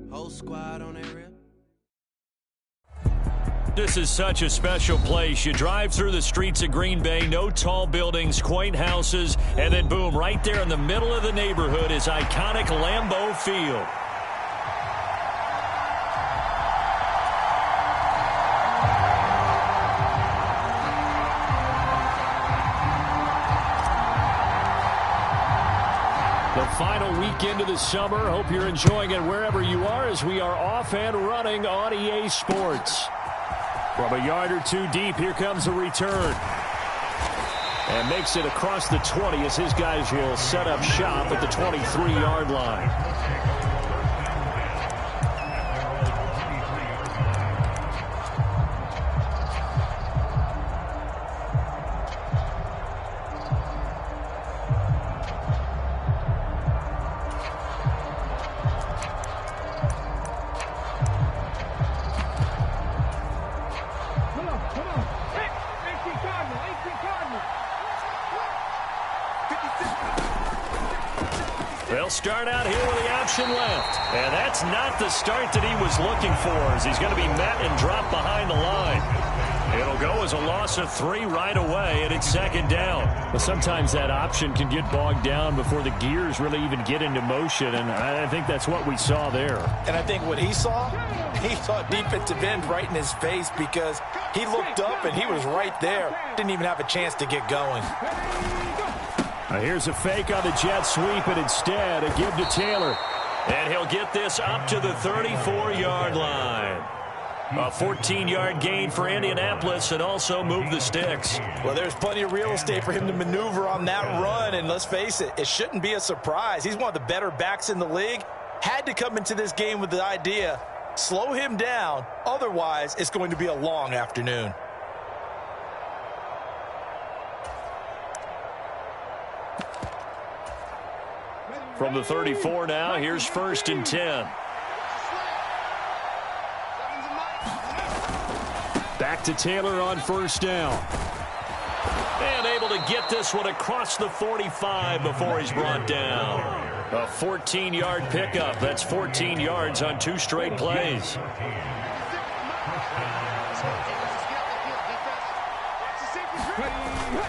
Whole squad on that rip. This is such a special place. You drive through the streets of Green Bay, no tall buildings, quaint houses, and then boom, right there in the middle of the neighborhood is iconic Lambeau Field. The final weekend of the summer. Hope you're enjoying it wherever you are as we are off and running on EA Sports. From a yard or two deep, here comes the return. And makes it across the 20 as his guys will set up shop at the 23-yard line. They'll start out here with the option left. And that's not the start that he was looking for, as he's going to be met and dropped behind the line. It'll go as a loss of 3 right away, and it's second down. Well, sometimes that option can get bogged down before the gears really even get into motion, and I think that's what we saw there. And I think what he saw defensive end right in his face, because he looked up and he was right there. Didn't even have a chance to get going. Now here's a fake on the jet sweep, and instead a give to Taylor. And he'll get this up to the 34-yard line. A 14-yard gain for Indianapolis, and also move the sticks. Well, there's plenty of real estate for him to maneuver on that run, and let's face it, it shouldn't be a surprise. He's one of the better backs in the league. Had to come into this game with the idea, slow him down, otherwise it's going to be a long afternoon. From the 34 now, here's 1st and 10. Back to Taylor on 1st down. And able to get this one across the 45 before he's brought down. A 14-yard pickup. That's 14 yards on 2 straight plays.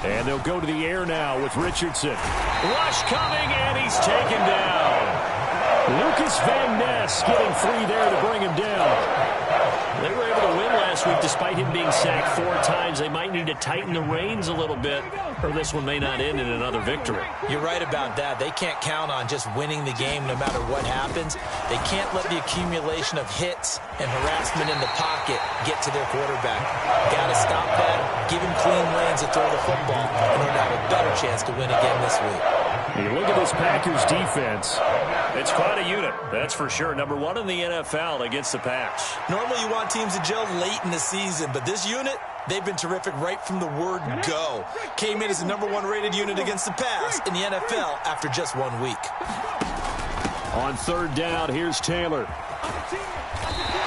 And they'll go to the air now with Richardson. Rush coming, and he's taken down. Lucas Van Ness getting free there to bring him down. They were able to win last week despite him being sacked 4 times. They might need to tighten the reins a little bit, or this one may not end in another victory. You're right about that. They can't count on just winning the game no matter what happens. They can't let the accumulation of hits and harassment in the pocket get to their quarterback. Got to stop that, give him clean lanes to throw the football in order to have a better chance to win again this week. You look at this Packers defense. It's quite a unit, that's for sure. Number 1 in the NFL against the pass. Normally you want teams to gel late in the season, but this unit, they've been terrific right from the word go. Came in as the number 1 rated unit against the pass in the NFL after just 1 week. On 3rd down, here's Taylor.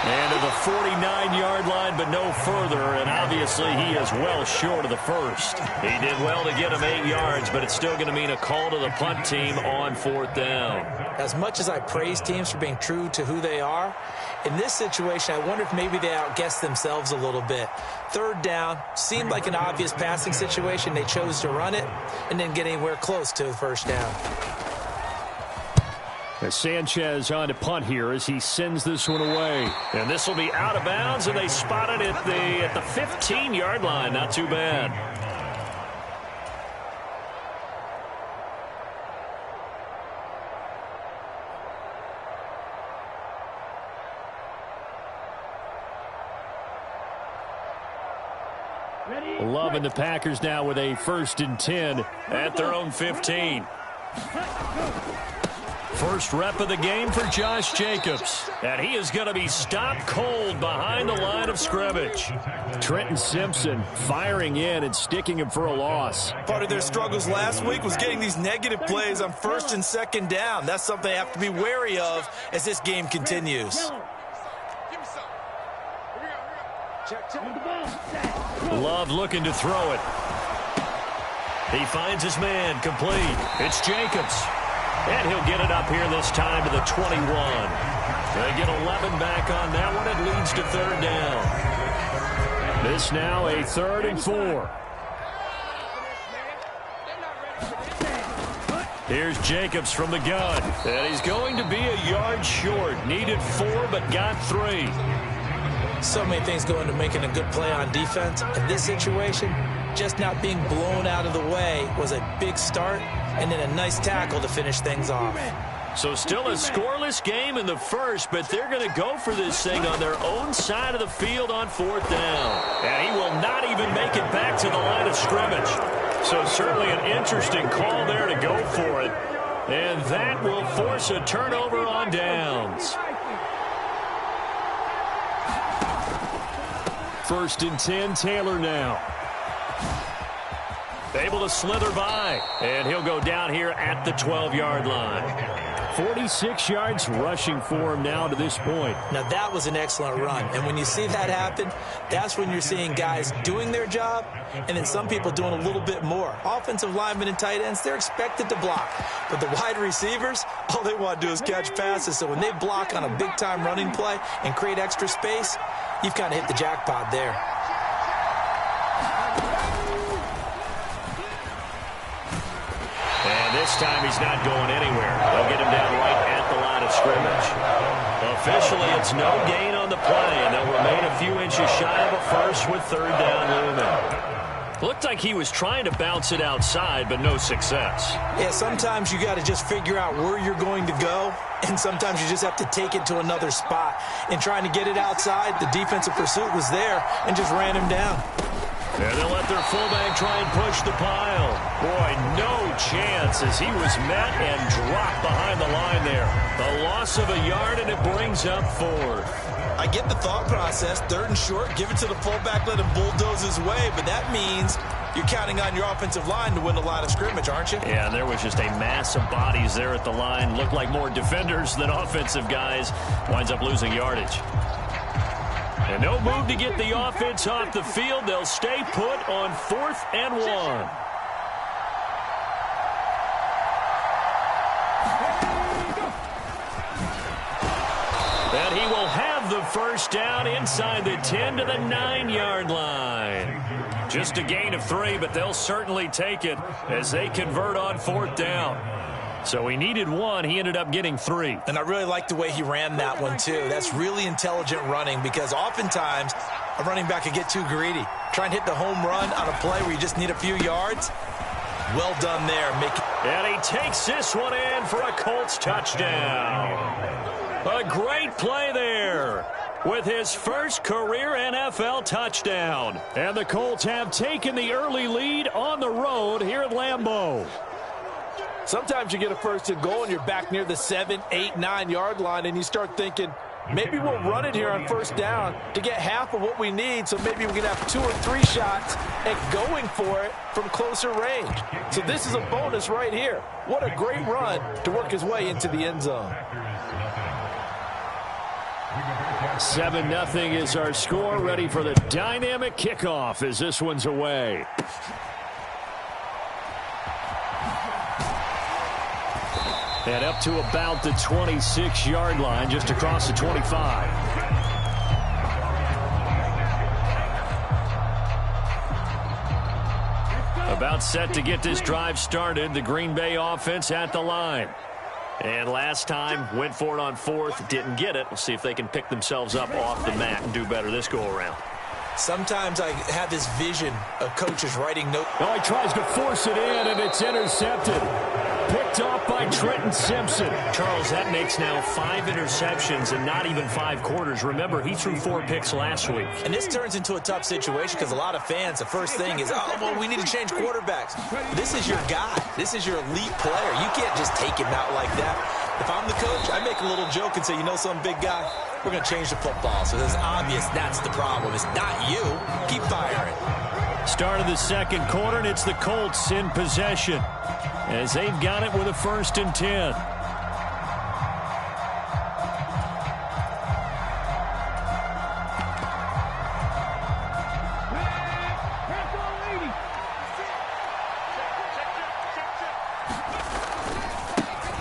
And to the 49-yard line, but no further, and obviously he is well short of the first. He did well to get him 8 yards, but it's still going to mean a call to the punt team on 4th down. As much as I praise teams for being true to who they are, in this situation, I wonder if maybe they outguessed themselves a little bit. 3rd down, seemed like an obvious passing situation. They chose to run it and didn't get anywhere close to the 1st down. As Sanchez on to punt here as he sends this one away. And this will be out of bounds, and they spot it at the 15-yard line. Not too bad. Loving the Packers now with a 1st and 10 at their own 15. First rep of the game for Josh Jacobs. And he is going to be stopped cold behind the line of scrimmage. Trenton Simpson firing in and sticking him for a loss. Part of their struggles last week was getting these negative plays on 1st and 2nd down. That's something they have to be wary of as this game continues. Love looking to throw it. He finds his man complete. It's Jacobs. And he'll get it up here this time to the 21. They get 11 back on that one. It leads to third down. This now a 3rd and 4. Here's Jacobs from the gun. And he's going to be a yard short. Needed 4, but got 3. So many things go into making a good play on defense. In this situation, just not being blown out of the way was a big start, and then a nice tackle to finish things off. So still a scoreless game in the first, but they're going to go for this thing on their own side of the field on 4th down. And he will not even make it back to the line of scrimmage. So certainly an interesting call there to go for it. And that will force a turnover on downs. 1st and 10, Taylor now. Able to slither by, and he'll go down here at the 12-yard line. 46 yards rushing for him now to this point. Now, that was an excellent run, and when you see that happen, that's when you're seeing guys doing their job, and then some people doing a little bit more. Offensive linemen and tight ends, they're expected to block, but the wide receivers, all they want to do is catch passes, so when they block on a big-time running play and create extra space, you've kind of hit the jackpot there. This time he's not going anywhere. They'll get him down right at the line of scrimmage. Officially, it's no gain on the play, and they'll remain a few inches shy of a first with 3rd down looming. Looked like he was trying to bounce it outside, but no success. Yeah, sometimes you got to just figure out where you're going to go, and sometimes you just have to take it to another spot. In trying to get it outside, the defensive pursuit was there and just ran him down. And they'll let their fullback try and push the pile. Boy, no chance as he was met and dropped behind the line there. A loss of a yard, and it brings up 4th. I get the thought process. 3rd and short, give it to the fullback, let him bulldoze his way. But that means you're counting on your offensive line to win the line of scrimmage, aren't you? Yeah, and there was just a mass of bodies there at the line. Looked like more defenders than offensive guys. Winds up losing yardage. And no move to get the offense off the field. They'll stay put on 4th and 1. And he will have the first down inside the 10 to the 9-yard line. Just a gain of 3, but they'll certainly take it as they convert on 4th down. So he needed 1. He ended up getting 3. And I really like the way he ran that one, too. That's really intelligent running because oftentimes a running back can get too greedy. Try and hit the home run on a play where you just need a few yards. Well done there. And he takes this one in for a Colts touchdown. A great play there with his first career NFL touchdown. And the Colts have taken the early lead on the road here at Lambeau. Sometimes you get a 1st and goal and you're back near the 7, 8, 9-yard line and you start thinking, maybe we'll run it here on 1st down to get half of what we need, so maybe we can have 2 or 3 shots at going for it from closer range. So this is a bonus right here. What a great run to work his way into the end zone. 7-0 is our score. Ready for the dynamic kickoff as this one's away. And up to about the 26-yard line, just across the 25. About set to get this drive started. The Green Bay offense at the line. And last time, went for it on 4th, didn't get it. We'll see if they can pick themselves up off the mat and do better this go-around. Sometimes I have this vision of coaches writing notes. Oh, he tries to force it in, and it's intercepted. Picked off by Trenton Simpson. Charles, that makes now 5 interceptions and not even 5 quarters. Remember, he threw 4 picks last week. And this turns into a tough situation because a lot of fans, the first thing is, oh, well, we need to change quarterbacks. This is your guy. This is your elite player. You can't just take him out like that. If I'm the coach, I make a little joke and say, you know some big guy, we're going to change the football. So it's obvious that's the problem. It's not you. Keep firing. Start of the second quarter, and it's the Colts in possession as they've got it with a 1st and 10.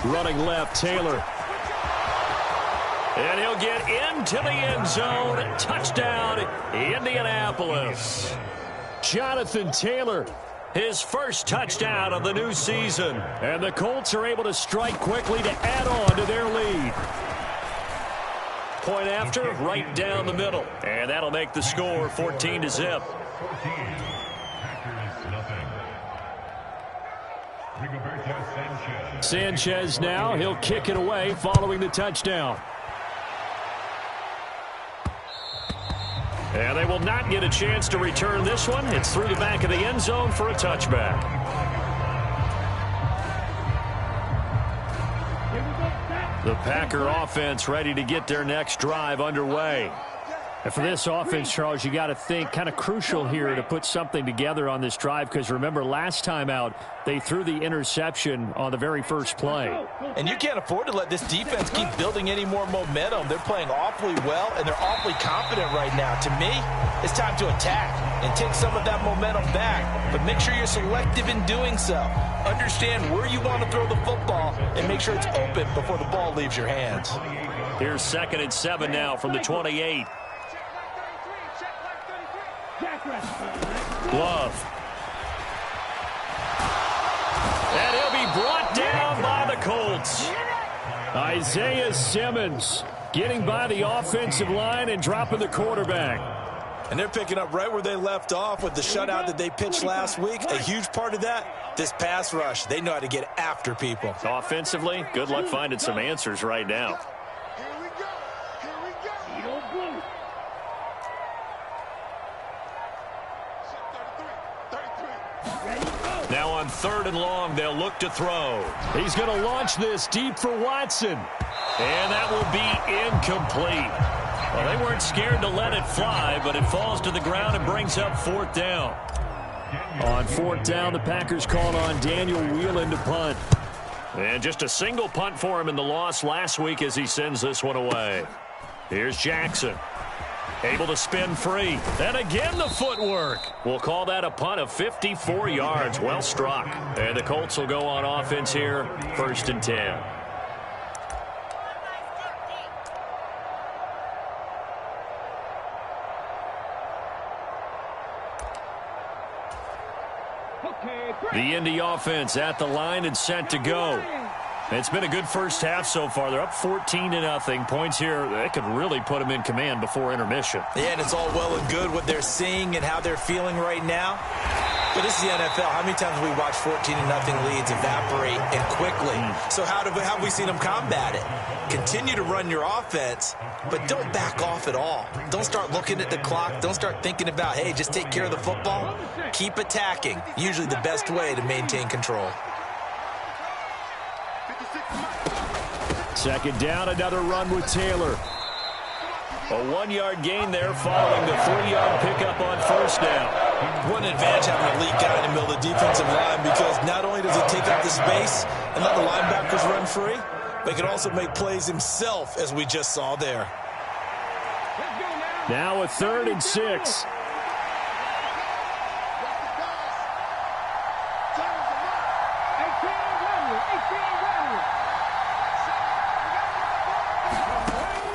Running left, Taylor. And he'll get into the end zone. Touchdown, Indianapolis. Jonathan Taylor, his first touchdown of the new season. And the Colts are able to strike quickly to add on to their lead. Point after, right down the middle. And that'll make the score 14-0. Sanchez now, he'll kick it away following the touchdown. And they will not get a chance to return this one. It's through the back of the end zone for a touchback. The Packer offense ready to get their next drive underway. And for this offense, Charles, you got to think kind of crucial here to put something together on this drive, because remember last time out they threw the interception on the very first play. And you can't afford to let this defense keep building any more momentum. They're playing awfully well, and they're awfully confident right now. To me, it's time to attack and take some of that momentum back, but make sure you're selective in doing so. Understand where you want to throw the football and make sure it's open before the ball leaves your hands. Here's 2nd and 7 now from the 28. Love. And he'll be brought down by the Colts. Isaiah Simmons getting by the offensive line and dropping the quarterback. And they're picking up right where they left off with the shutout that they pitched last week. A huge part of that, this pass rush. They know how to get after people. Offensively, good luck finding some answers right now. Now on 3rd and long, they'll look to throw. He's going to launch this deep for Watson. And that will be incomplete. Well, they weren't scared to let it fly, but it falls to the ground and brings up 4th down. On 4th down, the Packers called on Daniel Whelan to punt. And just a single punt for him in the loss last week as he sends this one away. Here's Jackson. Able to spin free. And again the footwork. We'll call that a punt of 54 yards. Well struck. And the Colts will go on offense here. 1st and 10. The Indy offense at the line and set to go. It's been a good first half so far. They're up 14-0. Points here, they could really put them in command before intermission. Yeah, and it's all well and good what they're seeing and how they're feeling right now. But this is the NFL. How many times have we watched 14-0 leads evaporate and quickly? So how have we seen them combat it? Continue to run your offense, but don't back off at all. Don't start looking at the clock. Don't start thinking about, hey, just take care of the football. Keep attacking. Usually the best way to maintain control. 2nd down, another run with Taylor. A 1-yard gain there following the 3-yard pickup on 1st down. What an advantage having an elite guy in the middle of the defensive line, because not only does he take up the space and let the linebackers run free, but he can also make plays himself, as we just saw there. Now a 3rd and 6.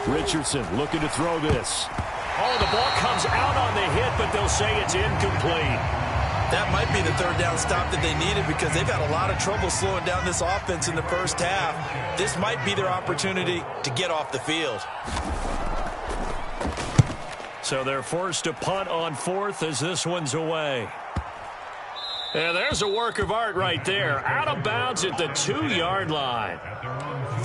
Richardson looking to throw this. Oh, the ball comes out on the hit, but they'll say it's incomplete. That might be the 3rd down stop that they needed, because they've had a lot of trouble slowing down this offense in the first half. This might be their opportunity to get off the field. So they're forced to punt on 4th as this one's away. And there's a work of art right there. Out of bounds at the 2-yard line.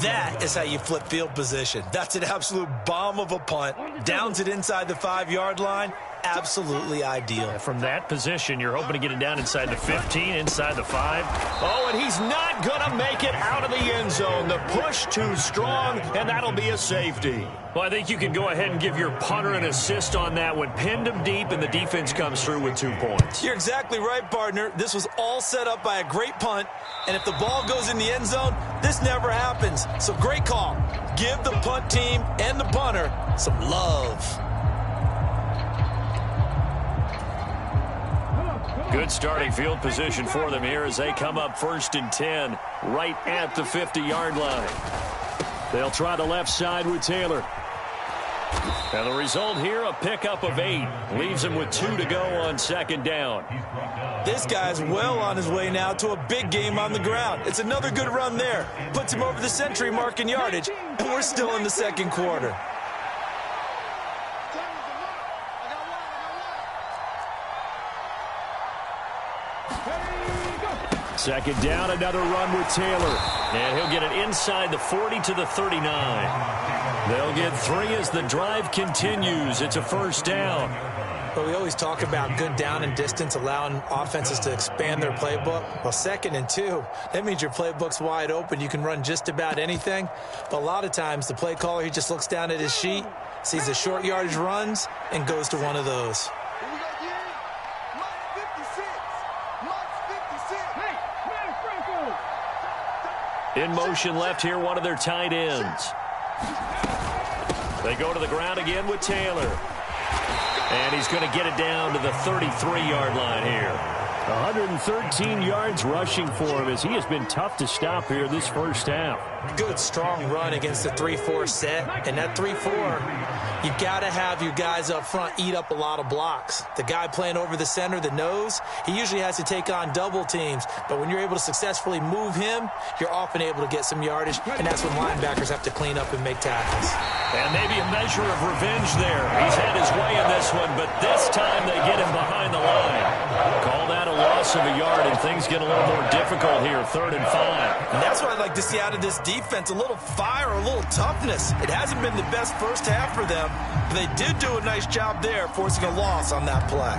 That is how you flip field position. That's an absolute bomb of a punt. Downs it inside the 5-yard line. Absolutely ideal. From that position, you're hoping to get it down inside the 15, inside the 5. Oh, and he's not going to make it out of the end zone. The push too strong, and that'll be a safety. Well, I think you can go ahead and give your punter an assist on that one. Pinned him deep, and the defense comes through with 2 points. You're exactly right, partner. This was all set up by a great punt, and if the ball goes in the end zone, this never happens. So great call. Give the punt team and the punter some love. Good starting field position for them here as they come up 1st and 10. right at the 50-yard line. They'll try the left side with Taylor. And the result here, a pickup of 8. Leaves him with 2 to go on second down. This guy's well on his way now to a big game on the ground. It's another good run there. Puts him over the century mark in yardage, and we're still in the second quarter. Second down, another run with Taylor. And he'll get it inside the 40 to the 39. They'll get 3 as the drive continues. It's a first down. But we always talk about good down and distance, allowing offenses to expand their playbook. Well, 2nd and 2, that means your playbook's wide open. You can run just about anything. But a lot of times, the play caller, he just looks down at his sheet, sees the short yardage runs, and goes to one of those. In motion left here, one of their tight ends. They go to the ground again with Taylor. And he's going to get it down to the 33-yard line here. 113 yards rushing for him as he has been tough to stop here this first half. Good, strong run against the 3-4 set. And that 3-4, you've got to have your guys up front eat up a lot of blocks. The guy playing over the center, the nose, he usually has to take on double teams. But when you're able to successfully move him, you're often able to get some yardage. And that's when linebackers have to clean up and make tackles. And maybe a measure of revenge there. He's had his way in this one, but this time they get him behind the line. Call that a loss of a yard, and things get a little more difficult here, 3rd and 5. And that's what I'd like to see out of this defense, a little fire, a little toughness. It hasn't been the best first half for them, but they did do a nice job there, forcing a loss on that play.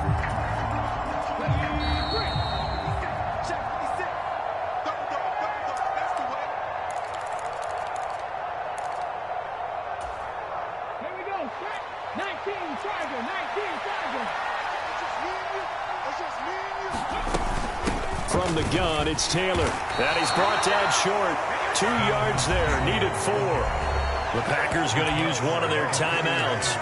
From the gun, it's Taylor. And he's brought down short. 2 yards there, needed 4. The Packers going to use one of their timeouts.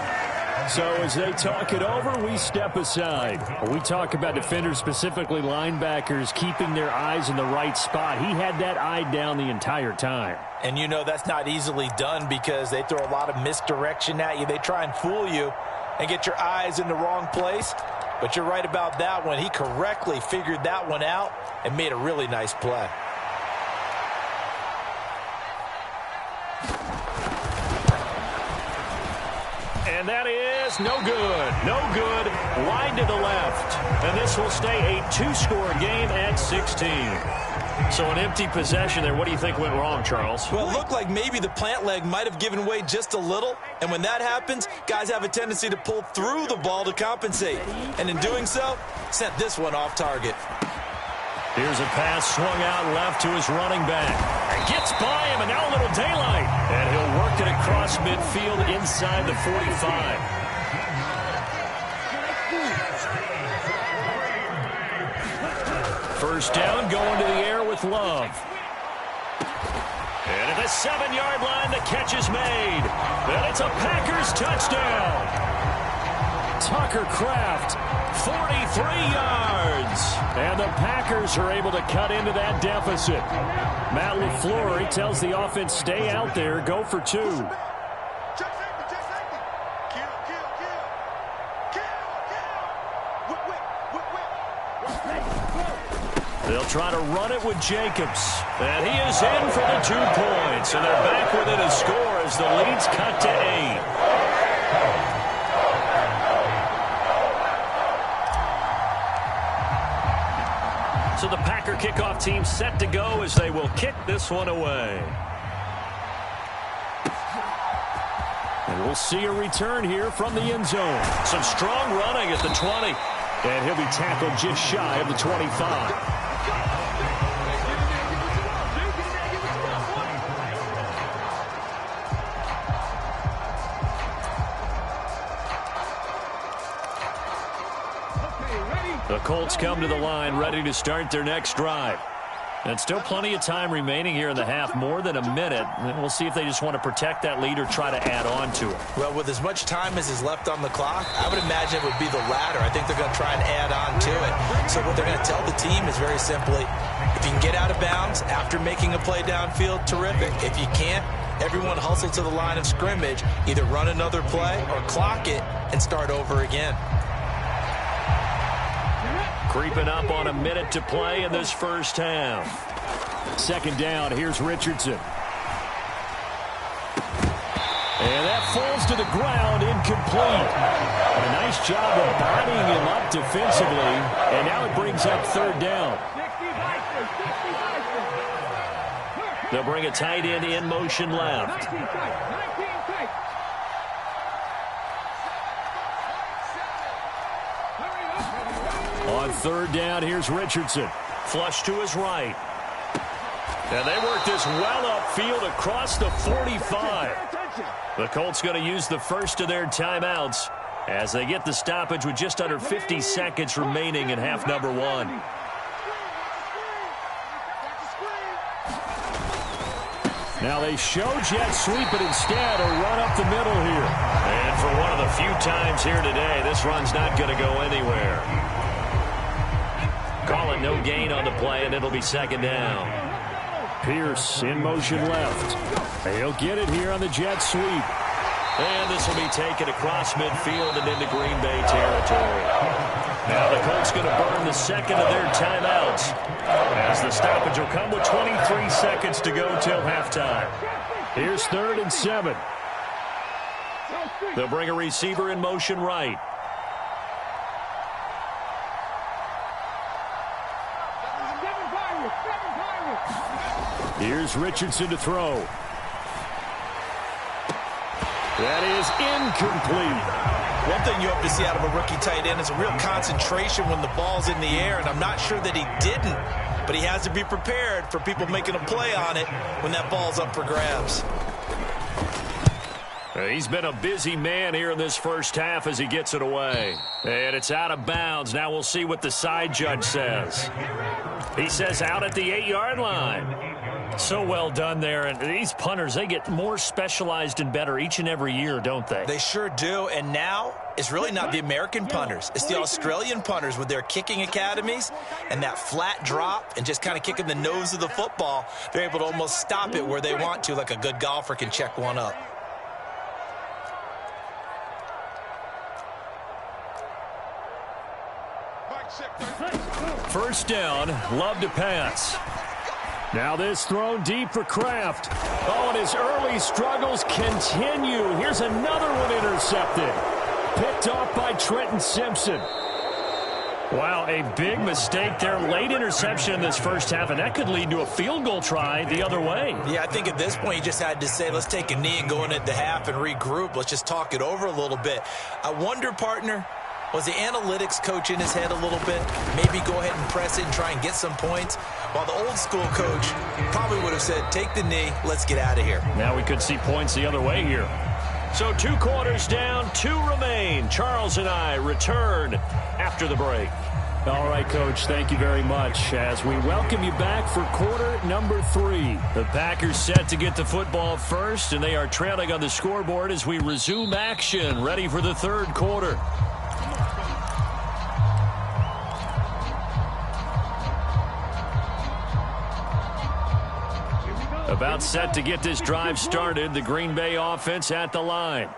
So as they talk it over, we step aside. We talk about defenders, specifically linebackers, keeping their eyes in the right spot. He had that eye down the entire time. And you know that's not easily done because they throw a lot of misdirection at you. They try and fool you and get your eyes in the wrong place. But you're right about that one. He correctly figured that one out and made a really nice play. And that is no good. No good. Wide to the left. And this will stay a 2-score game at 16. So an empty possession there. What do you think went wrong, Charles? Well, it looked like maybe the plant leg might have given way just a little. And when that happens, guys have a tendency to pull through the ball to compensate. And in doing so, sent this one off target. Here's a pass swung out left to his running back. And gets by him, and now a little daylight. And he'll work it across midfield inside the 45. First down, going to the air with Love. And at the 7-yard line, the catch is made. And it's a Packers touchdown. Tucker Kraft, 43 yards. And the Packers are able to cut into that deficit. Matt LaFleur tells the offense, stay out there, go for 2. They'll try to run it with Jacobs. And he is in for the 2 points. And they're back within a score as the lead's cut to 8. So the Packer kickoff team set to go as they will kick this one away. And we'll see a return here from the end zone. Some strong running at the 20. And he'll be tackled just shy of the 25. The Colts come to the line ready to start their next drive. And still plenty of time remaining here in the half, more than a minute. And we'll see if they just want to protect that lead or try to add on to it. Well, with as much time as is left on the clock, I would imagine it would be the latter. I think they're going to try and add on to it. So what they're going to tell the team is very simply, if you can get out of bounds after making a play downfield, terrific. If you can't, everyone hustle to the line of scrimmage, either run another play or clock it and start over again. Creeping up on a minute to play in this first half. Second down, here's Richardson. And that falls to the ground, incomplete. A nice job of bodying him up defensively, and now it brings up third down. They'll bring a tight end in motion left. On third down, here's Richardson. Flush to his right. And they work this well upfield across the 45. The Colts going to use the first of their timeouts as they get the stoppage with just under 50 seconds remaining in half number one. Now they show jet sweep, but instead a run up the middle here. And for one of the few times here today, this run's not going to go anywhere. Call it no gain on the play, and it'll be second down. Pierce in motion left. He'll get it here on the jet sweep. And this will be taken across midfield and into Green Bay territory. Now the Colts going to burn the second of their timeouts, as the stoppage will come with 23 seconds to go till halftime. Here's 3rd and 7. They'll bring a receiver in motion right. Here's Richardson to throw. That is incomplete. One thing you hope to see out of a rookie tight end is a real concentration when the ball's in the air, and I'm not sure that he didn't, but he has to be prepared for people making a play on it when that ball's up for grabs. He's been a busy man here in this first half as he gets it away. And it's out of bounds. Now we'll see what the side judge says. He says out at the 8-yard line. So well done there. And these punters, they get more specialized and better each and every year, don't they? They sure do. And now it's really not the American punters. It's the Australian punters with their kicking academies and that flat drop and just kind of kicking the nose of the football. They're able to almost stop it where they want to, like a good golfer can check one up. First down, Love to pass. Now this thrown deep for Kraft. Oh, and his early struggles continue. Here's another one intercepted. Picked off by Trenton Simpson. Wow, a big mistake there. Late interception in this first half, and that could lead to a field goal try the other way. Yeah, I think at this point you just had to say, let's take a knee and go into the half and regroup. Let's just talk it over a little bit. I wonder, partner, was the analytics coach in his head a little bit? Maybe go ahead and press it and try and get some points. While the old school coach probably would have said, take the knee, let's get out of here. Now we could see points the other way here. So 2 quarters down, 2 remain. Charles and I return after the break. All right, Coach, thank you very much as we welcome you back for quarter number 3. The Packers set to get the football first, and they are trailing on the scoreboard as we resume action, ready for the third quarter. About set to get this drive started, the Green Bay offense at the line.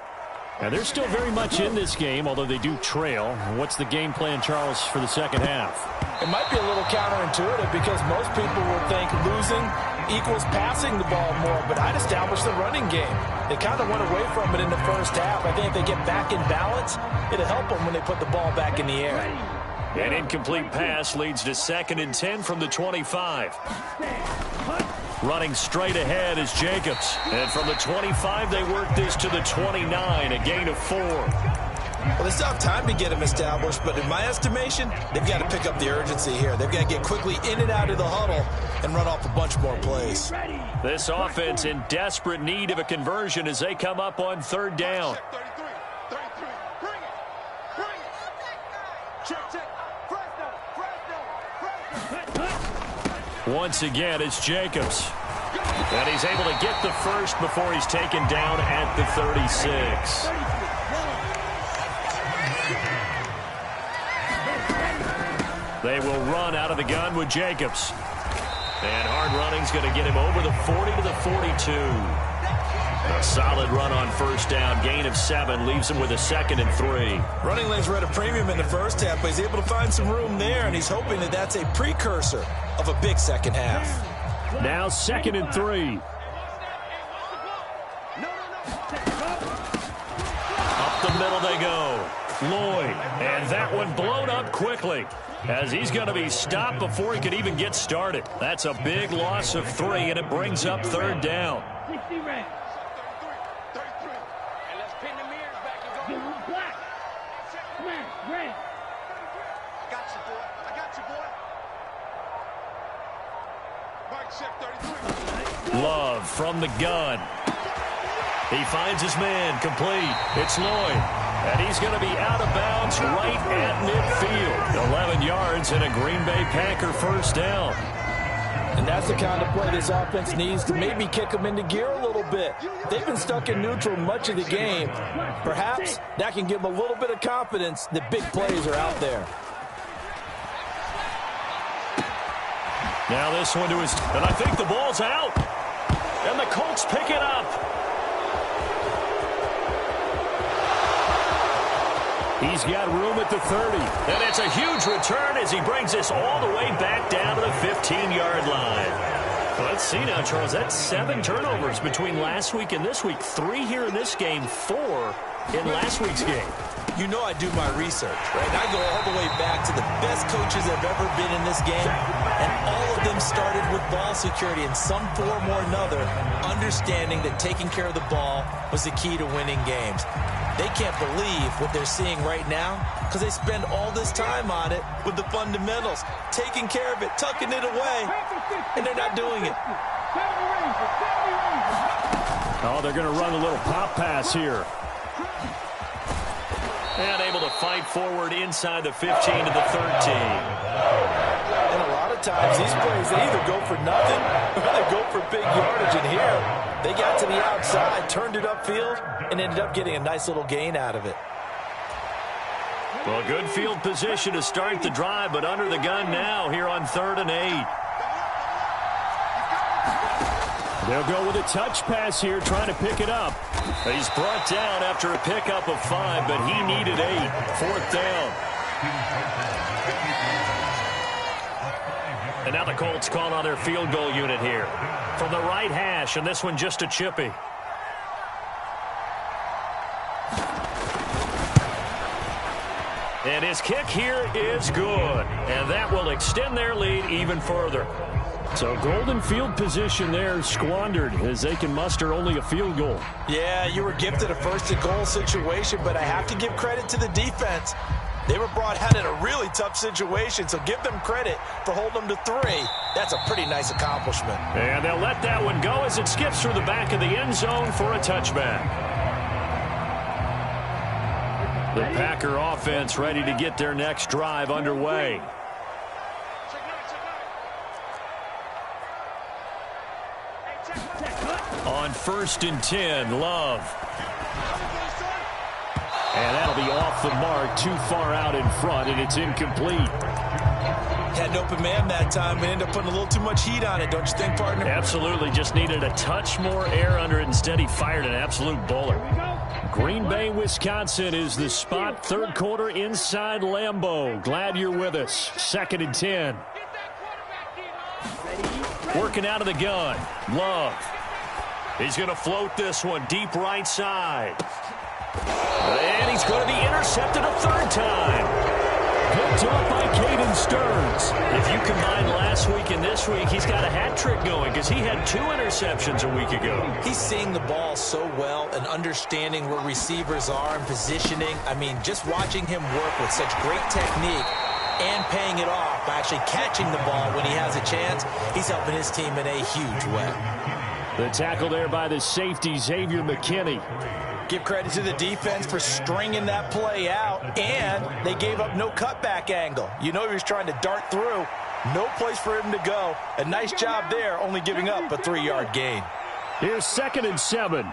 And they're still very much in this game, although they do trail. What's the game plan, Charles, for the second half? It might be a little counterintuitive because most people would think losing equals passing the ball more, but I'd establish the running game. They kind of went away from it in the first half. I think if they get back in balance, it'll help them when they put the ball back in the air. An incomplete pass leads to 2nd and 10 from the 25. Running straight ahead is Jacobs. And from the 25, they work this to the 29, a gain of 4. Well, they still have time to get him established, but in my estimation, they've got to pick up the urgency here. They've got to get quickly in and out of the huddle and run off a bunch more plays. This offense in desperate need of a conversion as they come up on 3rd down. Once again, it's Jacobs. And he's able to get the first before he's taken down at the 36. They will run out of the gun with Jacobs. And hard running's going to get him over the 40 to the 42. A solid run on first down. Gain of 7 leaves him with a 2nd and 3. Running lanes were at a premium in the first half, but he's able to find some room there, and he's hoping that that's a precursor of a big second half. Now 2nd and 3. Up the middle they go. Lloyd, and that one blown up quickly as he's going to be stopped before he could even get started. That's a big loss of 3, and it brings up 3rd down. Love from the gun. He finds his man, complete. It's Lloyd, and he's going to be out of bounds right at midfield. 11 yards and a Green Bay Packer first down. And that's the kind of play this offense needs to maybe kick them into gear a little bit. They've been stuck in neutral much of the game. Perhaps that can give them a little bit of confidence that big plays are out there. Now this one to his, and I think the ball's out. And the Colts pick it up. He's got room at the 30. And it's a huge return as he brings this all the way back down to the 15-yard line. Well, let's see now, Charles. That's 7 turnovers between last week and this week. 3 here in this game, 4 in last week's game. You know I do my research, right? I go all the way back to the best coaches that have ever been in this game, and all of them started with ball security in some form or another, understanding that taking care of the ball was the key to winning games. They can't believe what they're seeing right now because they spend all this time on it with the fundamentals, taking care of it, tucking it away, and they're not doing it. Oh, they're going to run a little pop pass here. And able to fight forward inside the 15 to the 13. And a lot of times these plays, they either go for nothing or they go for big yardage. And here, they got to the outside, turned it upfield, and ended up getting a nice little gain out of it. Well, good field position to start the drive, but under the gun now here on 3rd and 8. They'll go with a touch pass here, trying to pick it up. He's brought down after a pickup of 5, but he needed 8. 4th down. And now the Colts call on their field goal unit here. From the right hash, and this one just a chippy. And his kick here is good. And that will extend their lead even further. So golden field position there squandered as they can muster only a field goal. Yeah, you were gifted a first-and-goal situation, but I have to give credit to the defense. They were brought out in a really tough situation, so give them credit for holding them to 3. That's a pretty nice accomplishment. And they'll let that one go as it skips through the back of the end zone for a touchback. The Packer offense ready to get their next drive underway. On 1st and 10, Love. And that'll be off the mark, too far out in front, and it's incomplete. Had an open man that time, but ended up putting a little too much heat on it, don't you think, partner? Absolutely, just needed a touch more air under it. Instead, he fired an absolute bowler. Green Bay, Wisconsin is the spot. 3rd quarter inside Lambeau. Glad you're with us. 2nd and 10. Working out of the gun. Love. He's going to float this one deep right side. And he's going to be intercepted a 3rd time. Picked up by Caden Stearns. If you combine last week and this week, he's got a hat trick going because he had 2 interceptions a week ago. He's seeing the ball so well and understanding where receivers are and positioning. I mean, just watching him work with such great technique and paying it off by actually catching the ball when he has a chance, he's helping his team in a huge way. The tackle there by the safety, Xavier McKinney. Give credit to the defense for stringing that play out, and they gave up no cutback angle. You know he was trying to dart through. No place for him to go. A nice job there, only giving up a 3-yard gain. Here's 2nd and 7.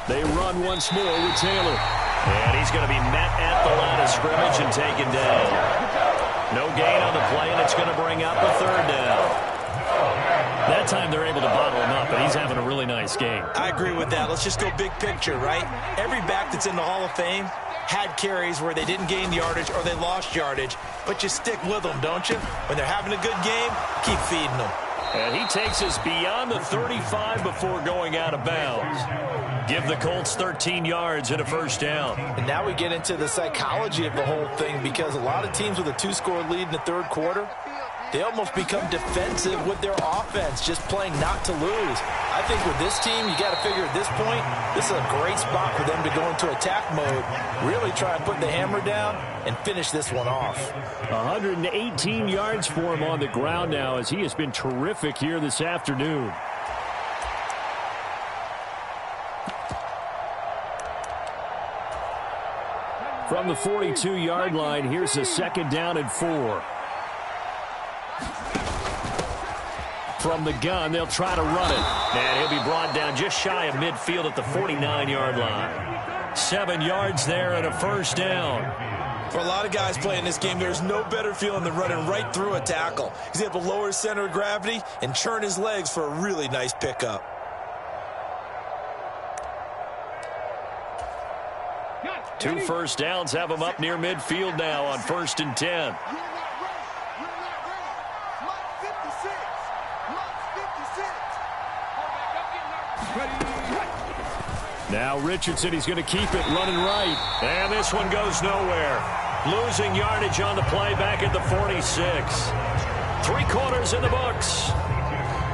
They run once more with Taylor. And he's going to be met at the line of scrimmage and taken down. No gain on the play, and it's going to bring up a third down. That time they're able to bottle him up, but he's having a really nice game. I agree with that. Let's just go big picture, right? Every back that's in the Hall of Fame had carries where they didn't gain yardage or they lost yardage, but you stick with them, don't you? When they're having a good game, keep feeding them. And he takes us beyond the 35 before going out of bounds. Give the Colts 13 yards and a first down. And now we get into the psychology of the whole thing, because a lot of teams with a 2-score lead in the third quarter, they almost become defensive with their offense, just playing not to lose. I think with this team, you got to figure at this point, this is a great spot for them to go into attack mode, really try and put the hammer down and finish this one off. 118 yards for him on the ground now, as he has been terrific here this afternoon. From the 42-yard line, here's a 2nd down and 4. From the gun, they'll try to run it. And he'll be brought down just shy of midfield at the 49-yard line. 7 yards there and a first down. For a lot of guys playing this game, there's no better feeling than running right through a tackle. He's able to lower his center of gravity and churn his legs for a really nice pickup. Two first downs have him up near midfield now on 1st and 10. Now Richardson, he's going to keep it running right. And this one goes nowhere. Losing yardage on the play back at the 46. 3 quarters in the books.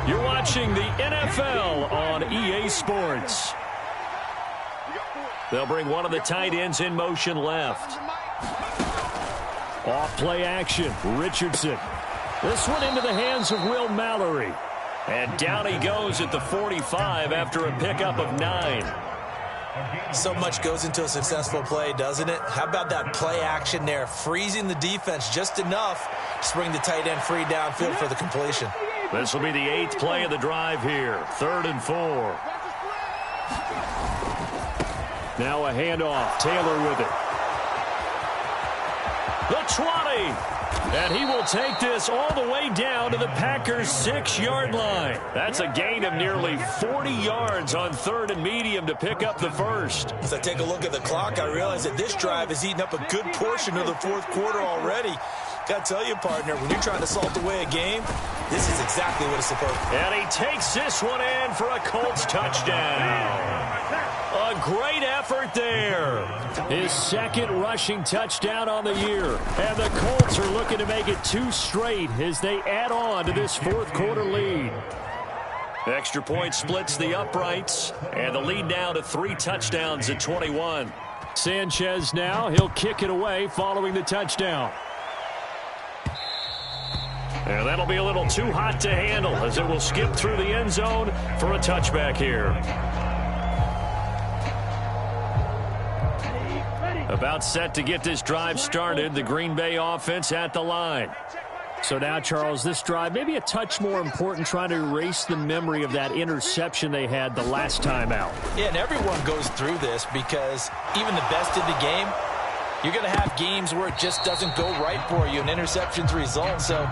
You're watching the NFL on EA Sports. They'll bring one of the tight ends in motion left. Off play action, Richardson. This one into the hands of Will Mallory. And down he goes at the 45 after a pickup of 9. So much goes into a successful play, doesn't it? How about that play action there, freezing the defense just enough to bring the tight end free downfield for the completion. This will be the 8th play of the drive here. 3rd and 4. Now a handoff. Taylor with it. The 20. And he will take this all the way down to the Packers' 6-yard line. That's a gain of nearly 40 yards on 3rd and medium to pick up the first. As I take a look at the clock, I realize that this drive has eaten up a good portion of the 4th quarter already. Got to tell you, partner, when you're trying to salt away a game, this is exactly what it's supposed to be. And he takes this one in for a Colts touchdown. A great effort there. His 2nd rushing touchdown on the year. And the Colts are looking to make it 2 straight as they add on to this 4th quarter lead. Extra point splits the uprights. And the lead now to 3 touchdowns at 21. Sanchez now, he'll kick it away following the touchdown. And that'll be a little too hot to handle as it will skip through the end zone for a touchback here. About set to get this drive started. The Green Bay offense at the line. So now, Charles, this drive maybe a touch more important, trying to erase the memory of that interception they had the last time out. Yeah, and everyone goes through this because even the best in the game, you're going to have games where it just doesn't go right for you, and interceptions result. So,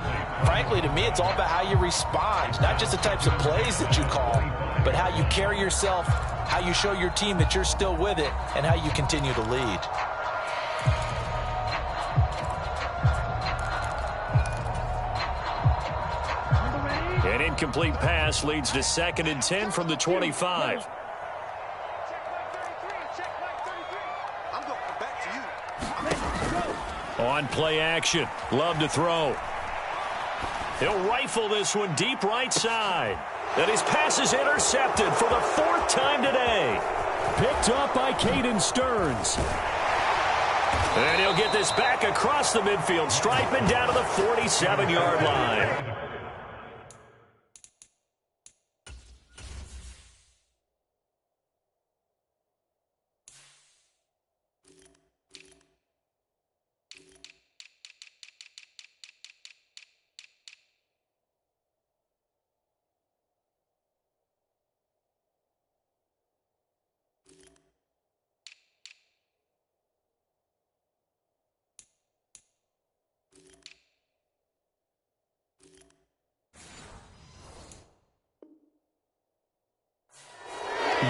frankly, to me, it's all about how you respond, not just the types of plays that you call, but how you carry yourself, how you show your team that you're still with it, and how you continue to lead. An incomplete pass leads to 2nd and 10 from the 25. On play action. Love to throw. He'll rifle this one deep right side. And his pass is intercepted for the 4th time today. Picked up by Caden Stearns. And he'll get this back across the midfield stripe and down to the 47-yard line.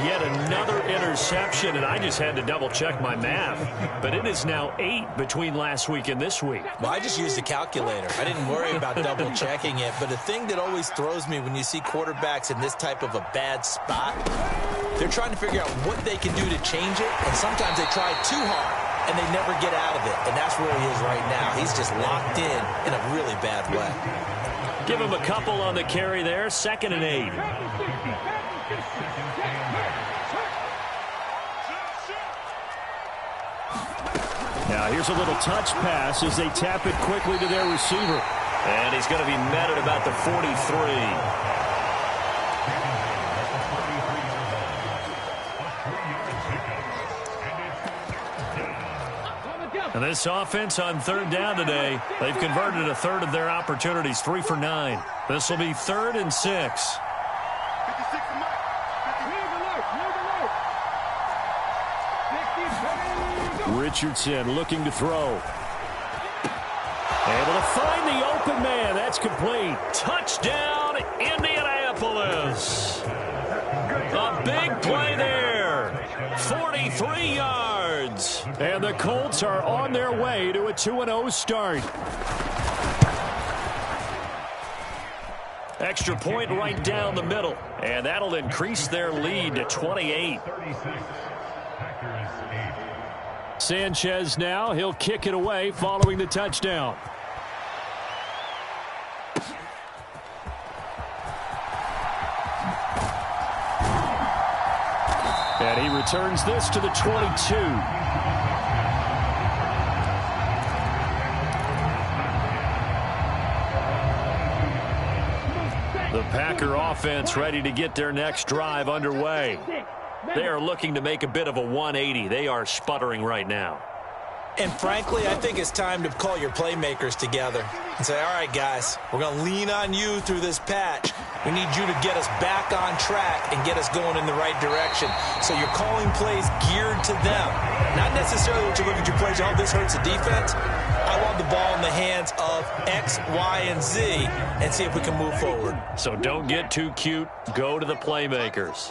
Yet another interception, and I just had to double-check my math. But it is now 8 between last week and this week. Well, I just used a calculator. I didn't worry about double-checking it. But the thing that always throws me when you see quarterbacks in this type of a bad spot, they're trying to figure out what they can do to change it, and sometimes they try too hard, and they never get out of it. And that's where he is right now. He's just locked in a really bad way. Give him a couple on the carry there, 2nd and 8. Now here's a little touch pass as they tap it quickly to their receiver. And he's going to be met at about the 43. And this offense on 3rd down today, they've converted a third of their opportunities, 3 for 9. This will be 3rd and 6. Richardson looking to throw. Able to find the open man. That's complete. Touchdown, Indianapolis. A big play there. 43 yards. And the Colts are on their way to a 2-0 start. Extra point right down the middle. And that'll increase their lead to 28. Sanchez now. He'll kick it away following the touchdown. And he returns this to the 22. The Packer offense ready to get their next drive underway. They are looking to make a bit of a 180. They are sputtering right now. And frankly, I think it's time to call your playmakers together and say, all right, guys, we're going to lean on you through this patch. We need you to get us back on track and get us going in the right direction. So you're calling plays geared to them. Not necessarily what you look at your plays, oh, this hurts the defense. I want the ball in the hands of X, Y, and Z and see if we can move forward. So don't get too cute. Go to the playmakers.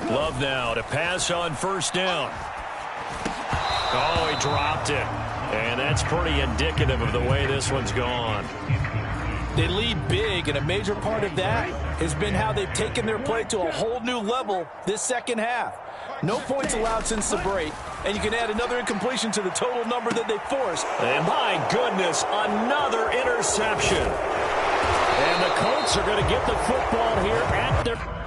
Love now to pass on 1st down. Oh, he dropped it. And that's pretty indicative of the way this one's gone. They lead big, and a major part of that has been how they've taken their play to a whole new level this second half. No points allowed since the break, and you can add another incompletion to the total number that they forced. And my goodness, another interception. And the Colts are going to get the football here at their...